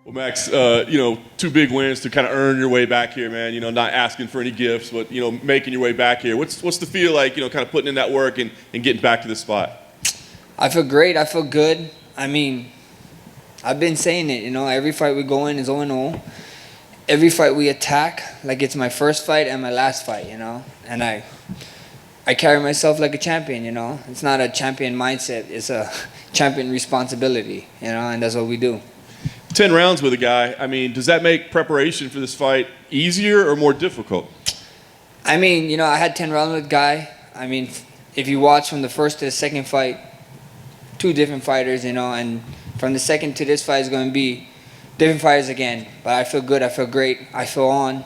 Well, Max, two big wins to kind of earn your way back here, man. Not asking for any gifts, but, making your way back here. What's the feel like, kind of putting in that work and getting back to this spot? I feel great. I feel good. I mean, I've been saying it, every fight we go in is 0-0. Every fight we attack like it's my first fight and my last fight, And I carry myself like a champion, It's not a champion mindset. It's a champion responsibility, and that's what we do. 10 rounds with a guy. I mean, does that make preparation for this fight easier or more difficult? I mean, I had 10 rounds with a guy. I mean, if you watch from the first to the second fight, two different fighters, and from the second to this fight is going to be different fighters again. But I feel good. I feel great. I feel on.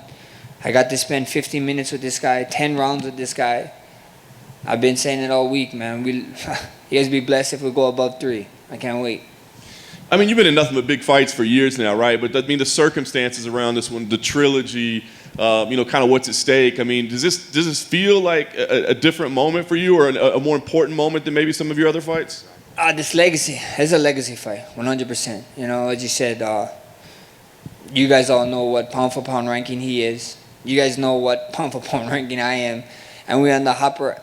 I got to spend 15 minutes with this guy, 10 rounds with this guy. I've been saying it all week, man. You guys be blessed if we go above 3. I can't wait. I mean, you've been in nothing but big fights for years now, right? But the circumstances around this one, the trilogy, kind of what's at stake. I mean, does this feel like a different moment for you, or a more important moment than maybe some of your other fights? This legacy is a legacy fight, 100%. As you said, you guys all know what pound for pound ranking he is. You guys know what pound for pound ranking I am, and we're on the higher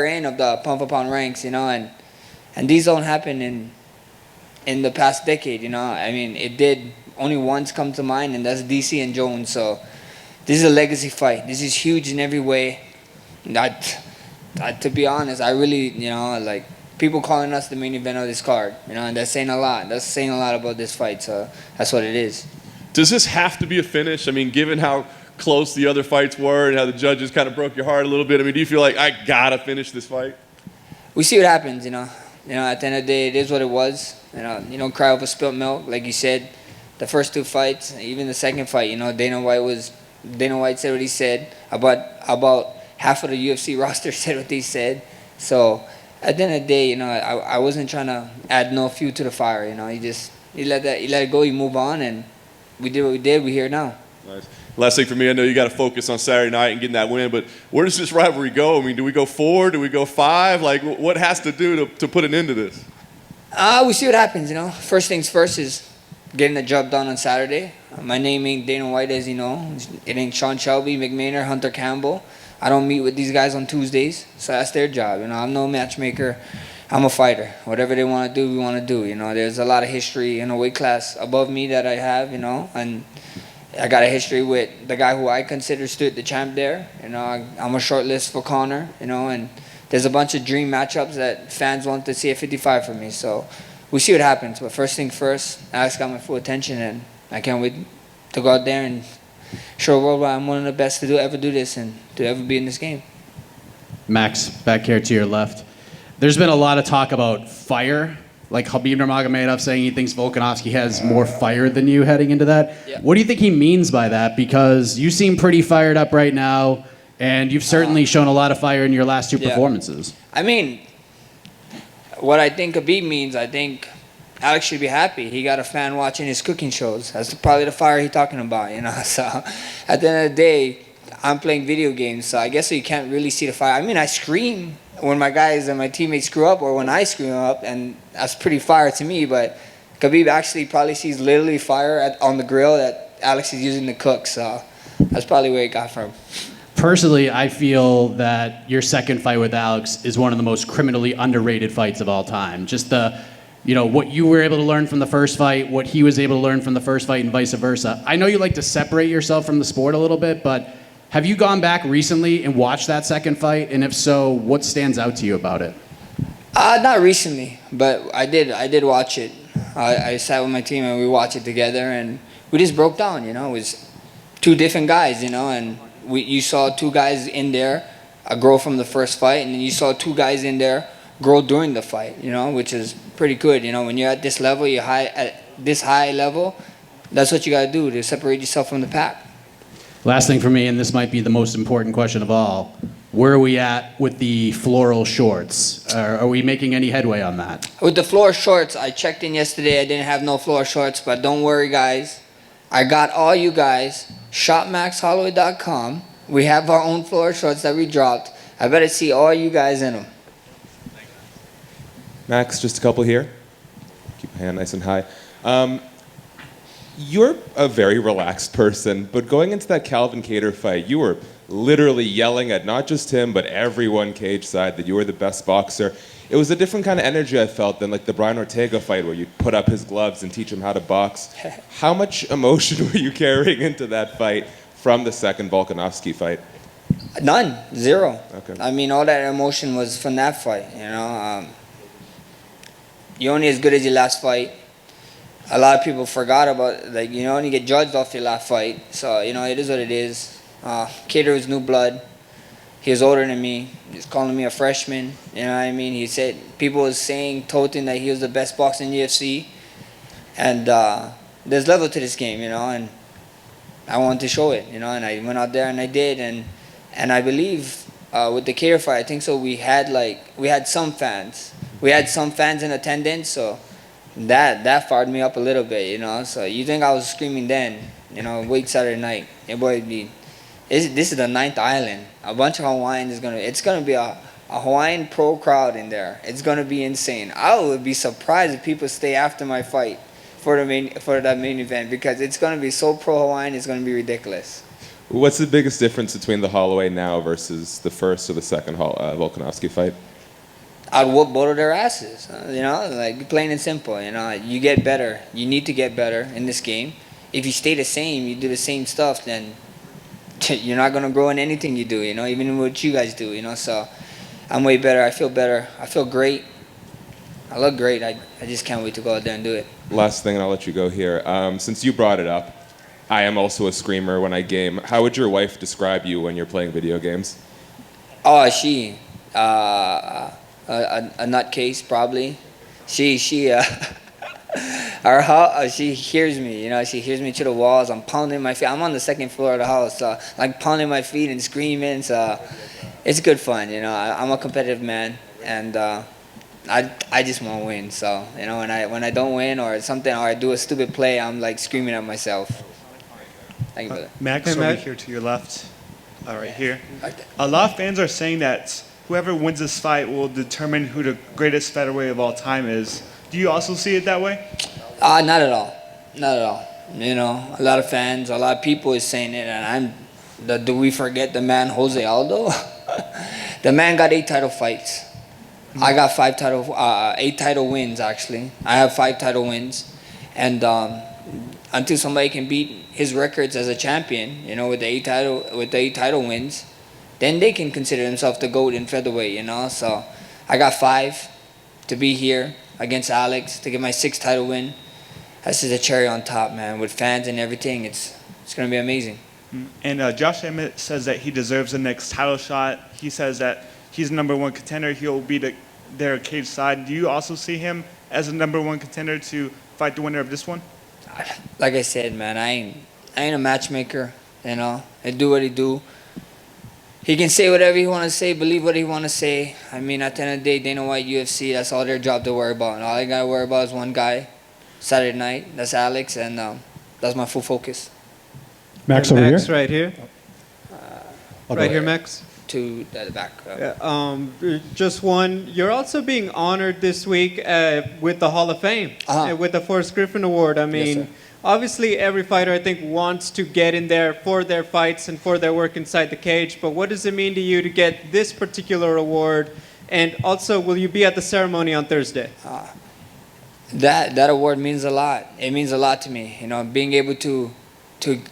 end of the pound for pound ranks, and these don't happen in the past decade, I mean, it did only once come to mind, and that's DC and Jones. So this is a legacy fight. This is huge in every way. To be honest, I really, like people calling us the main event of this card, and that's saying a lot. That's saying a lot about this fight. So that's what it is. Does this have to be a finish? I mean, given how close the other fights were and how the judges kind of broke your heart a little bit, I mean, do you feel like I gotta finish this fight? We see what happens, at the end of the day, it is what it was. You don't cry over spilt milk, like you said. The first 2 fights, even the second fight, Dana White said what he said. About half of the UFC roster said what they said. So at the end of the day, I wasn't trying to add no fuel to the fire. You let it go, you move on, and we did what we did. We're here now. Nice. Last thing for me, I know you got to focus on Saturday night and getting that win, but where does this rivalry go? I mean, do we go 4? Do we go 5? Like, what has to do to put an end to this? We see what happens, First things first is getting the job done on Saturday. My name ain't Dana White, as you know. It ain't Sean Shelby, McMahon, Hunter Campbell. I don't meet with these guys on Tuesdays, so that's their job. I'm no matchmaker. I'm a fighter. Whatever they want to do, we want to do. There's a lot of history in a weight class above me that I have, and I got a history with the guy who I consider stood the champ there. I'm a short list for Conor, and there's a bunch of dream matchups that fans want to see at 55 for me. So we see what happens. But first thing first, Alex got my full attention, and I can't wait to go out there and show the world why I'm one of the best to ever do this and to ever be in this game. Max, back here to your left. There's been a lot of talk about fire, like Khabib Nurmagomedov saying he thinks Volkanovski has more fire than you heading into that. Yeah. What do you think he means by that? Because you seem pretty fired up right now, and you've certainly shown a lot of fire in your last 2 performances. I mean, what I think Khabib means, I think Alex should be happy. He got a fan watching his cooking shows. That's probably the fire he's talking about, So at the end of the day, I'm playing video games, so I guess you can't really see the fire. I mean, I scream when my guys and my teammates screw up or when I screw up, and that's pretty fire to me. But Khabib actually probably sees literally fire on the grill that Alex is using to cook, so that's probably where it got from. Personally, I feel that your second fight with Alex is one of the most criminally underrated fights of all time. Just what you were able to learn from the first fight, what he was able to learn from the first fight, and vice versa. I know you like to separate yourself from the sport a little bit, but have you gone back recently and watched that second fight? And if so, what stands out to you about it? Not recently, but I did watch it. I sat with my team and we watched it together, and we just broke down. It was 2 different guys, and you saw 2 guys in there grow from the first fight, and then you saw 2 guys in there grow during the fight, which is pretty good. When you're at this level, at this high level, that's what you got to do to separate yourself from the pack. Last thing for me, and this might be the most important question of all, where are we at with the floral shorts? Are we making any headway on that? With the floor shorts, I checked in yesterday. I didn't have no floor shorts, but don't worry, guys. I got all you guys. ShopMaxHolloway.com. We have our own floor shorts that we dropped. I better see all you guys in them. Max, just a couple here. Keep your hand nice and high. You're a very relaxed person, but going into that Calvin Kattar fight, you were literally yelling at not just him, but everyone cage side that you were the best boxer. It was a different kind of energy I felt than like the Brian Ortega fight where you put up his gloves and teach him how to box. How much emotion were you carrying into that fight from the second Volkanovski fight? None, zero. Okay. I mean, all that emotion was from that fight. You're only as good as your last fight. A lot of people forgot about, like, you only get judged off your last fight. So, it is what it is. Kattar was new blood. He was older than me. He's calling me a freshman. You know what I mean? He said, people was toting that he was the best boxer in UFC. And there's level to this game, and I wanted to show it, and I went out there and I did. And I believe with the Kattar fight, I think so we had some fans. We had some fans in attendance, so that fired me up a little bit, So you think I was screaming then, wait Saturday night. It would be, this is the 9th island. A bunch of Hawaiians it's gonna be a Hawaiian pro crowd in there. It's gonna be insane. I would be surprised if people stay after my fight for that main event, because it's gonna be so pro Hawaiian. It's gonna be ridiculous. What's the biggest difference between the Holloway now versus the first or the second Volkanovski fight? I'd whoop both of their asses, like plain and simple. You get better. You need to get better in this game. If you stay the same, you do the same stuff, then you're not gonna grow in anything you do. Even in what you guys do. So I'm way better. I feel better. I feel great. I look great. I just can't wait to go out there and do it. Last thing, and I'll let you go here. Since you brought it up, I am also a screamer when I game. How would your wife describe you when you're playing video games? Oh, she. A nutcase, probably. She she hears me, she hears me to the walls. I'm pounding my feet. I'm on the second floor of the house, like pounding my feet and screaming. So it's good fun, I'm a competitive man, and I just want to win. So when I don't win or something, or I do a stupid play, I'm like screaming at myself. Thank you, brother. Max, over here to your left, right here. A lot of fans are saying that whoever wins this fight will determine who the greatest featherweight of all time is. Do you also see it that way? Not at all. Not at all. A lot of fans, a lot of people is saying it, and do we forget the man Jose Aldo? The man got 8 title fights. I got 8 title wins, actually. I have 5 title wins. And until somebody can beat his records as a champion, with the 8 title wins, then they can consider themselves the GOAT in featherweight, So I got 5 to be here against Alex to get my 6th title win. That's just a cherry on top, man. With fans and everything, it's going to be amazing. And Josh Emmett says that he deserves the next title shot. He says that he's the number 1 contender. He'll be their cage side. Do you also see him as the number 1 contender to fight the winner of this one? Like I said, man, I ain't a matchmaker, I do what he do. He can say whatever he want to say, believe what he want to say. I mean, at the end of the day, Dana White, UFC, that's all their job to worry about. And all I got to worry about is one guy, Saturday night. That's Alex, and that's my full focus. Max over Max here. right here. Right here, Max. To the back. Just one. You're also being honored this week with the Hall of Fame, with the Forrest Griffin Award. I mean, Yes, sir. obviously every fighter, I think, wants to get in there for their fights and for their work inside the cage. But what does it mean to you to get this particular award? And also, will you be at the ceremony on Thursday? That award means a lot. It means a lot to me. Being able to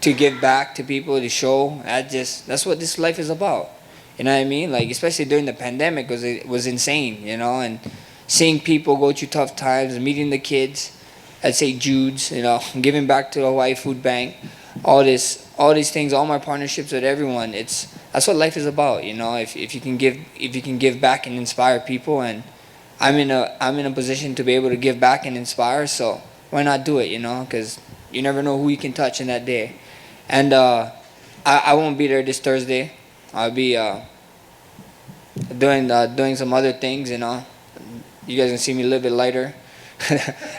give back to people, to show. That's what this life is about. You know what I mean? Like, especially during the pandemic, because it was insane, and seeing people go through tough times, meeting the kids at St. Jude's, giving back to the Hawaii Food Bank, all these things, all my partnerships with everyone. That's what life is about, If you can give back and inspire people, and I'm in a position to be able to give back and inspire, so why not do it, Because you never know who you can touch in that day. And I won't be there this Thursday. I'll be doing some other things, You guys can see me a little bit lighter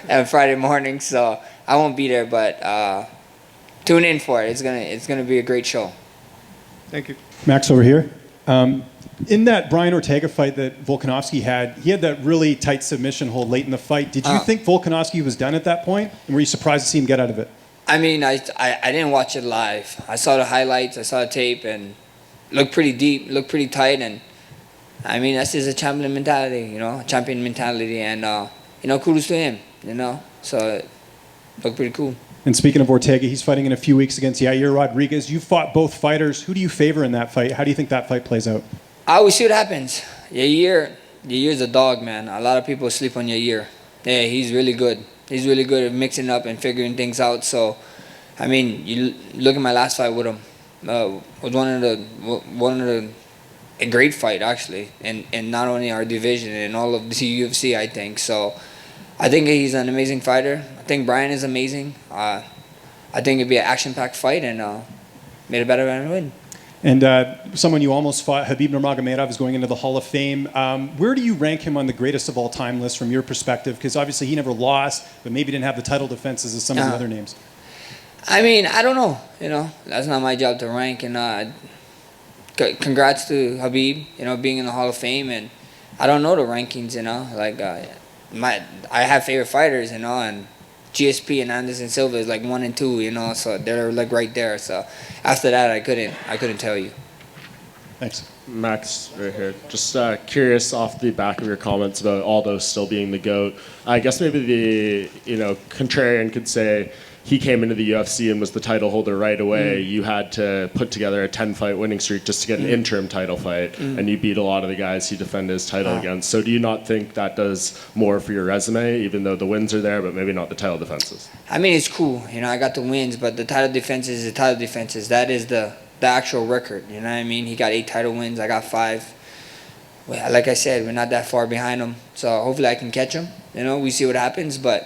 on Friday morning, so I won't be there. But tune in for it. It's gonna be a great show. Thank you. Max over here. In that Brian Ortega fight that Volkanovski had, he had that really tight submission hold late in the fight. Did you think Volkanovski was done at that point? And were you surprised to see him get out of it? I mean, I didn't watch it live. I saw the highlights, I saw the tape, and looked pretty deep, looked pretty tight, and I mean, that's just a champion mentality, you know, champion mentality, and you know, kudos to him, you know. So it looked pretty cool. And speaking of Ortega, he's fighting in a few weeks against Yair Rodriguez. You fought both fighters. Who do you favor in that fight? How do you think that fight plays out? I will see what happens. Yair's a dog, man. A lot of people sleep on Yair. Yeah, he's really good. He's really good at mixing up and figuring things out. So, I mean, you look at my last fight with him. Was one of the a great fight actually, in not only our division in all of the UFC, I think. So, I think he's an amazing fighter. I think Brian is amazing. I think it'd be an action-packed fight, and made a better man win. And someone you almost fought, Khabib Nurmagomedov, is going into the Hall of Fame. Where do you rank him on the greatest of all time list from your perspective? Because obviously he never lost, but maybe didn't have the title defenses as some of the other names. I mean, I don't know. You know, that's not my job to rank. And congrats to Khabib, you know, being in the Hall of Fame. And I don't know the rankings, you know. Like I have favorite fighters, you know, and GSP and Anderson Silva is like 1 and 2, you know, so they're like right there. So after that, I couldn't tell you. Thanks. Max, right here. Just curious off the back of your comments about Aldo still being the GOAT. I guess maybe the, you know, contrarian could say he came into the UFC and was the title holder right away. You had to put together a 10-fight winning streak just to get an interim title fight, and you beat a lot of the guys he defended his title against. So do you not think that does more for your resume, even though the wins are there, but maybe not the title defenses? I mean, it's cool. You know, I got the wins, but the title defenses is the title defenses. That is the actual record. You know what I mean? He got 8 title wins. I got 5. Well, like I said, we're not that far behind him. So hopefully I can catch him. You know, we see what happens, but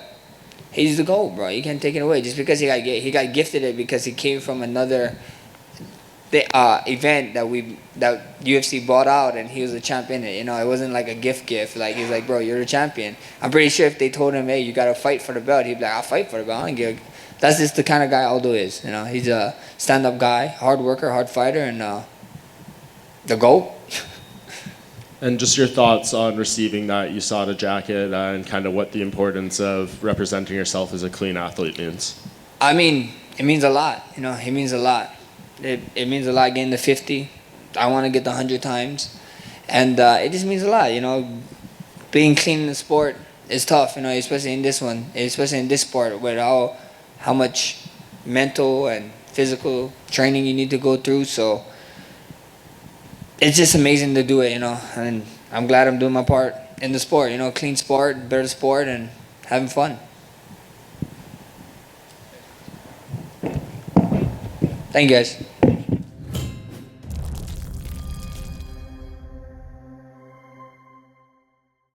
he's the GOAT, bro. You can't take it away. Just because he got gifted it because he came from another event that UFC bought out, and he was a champion. You know, it wasn't like a gift. Like, he's like, bro, you're the champion. I'm pretty sure if they told him, hey, you got to fight for the belt, he'd be like, I'll fight for the belt. I don't give a... That's just the kind of guy Aldo is. You know, he's a stand-up guy, hard worker, hard fighter, and the GOAT. And just your thoughts on receiving that USADA jacket and kind of what the importance of representing yourself as a clean athlete means. I mean, it means a lot. You know, it means a lot. It means a lot getting the 50. I want to get the 100 times. And it just means a lot, you know. Being clean in the sport is tough, you know, especially in this one, especially in this sport where how much mental and physical training you need to go through. So it's just amazing to do it, you know, and I'm glad I'm doing my part in the sport, you know, clean sport, better sport, and having fun. Thank you, guys.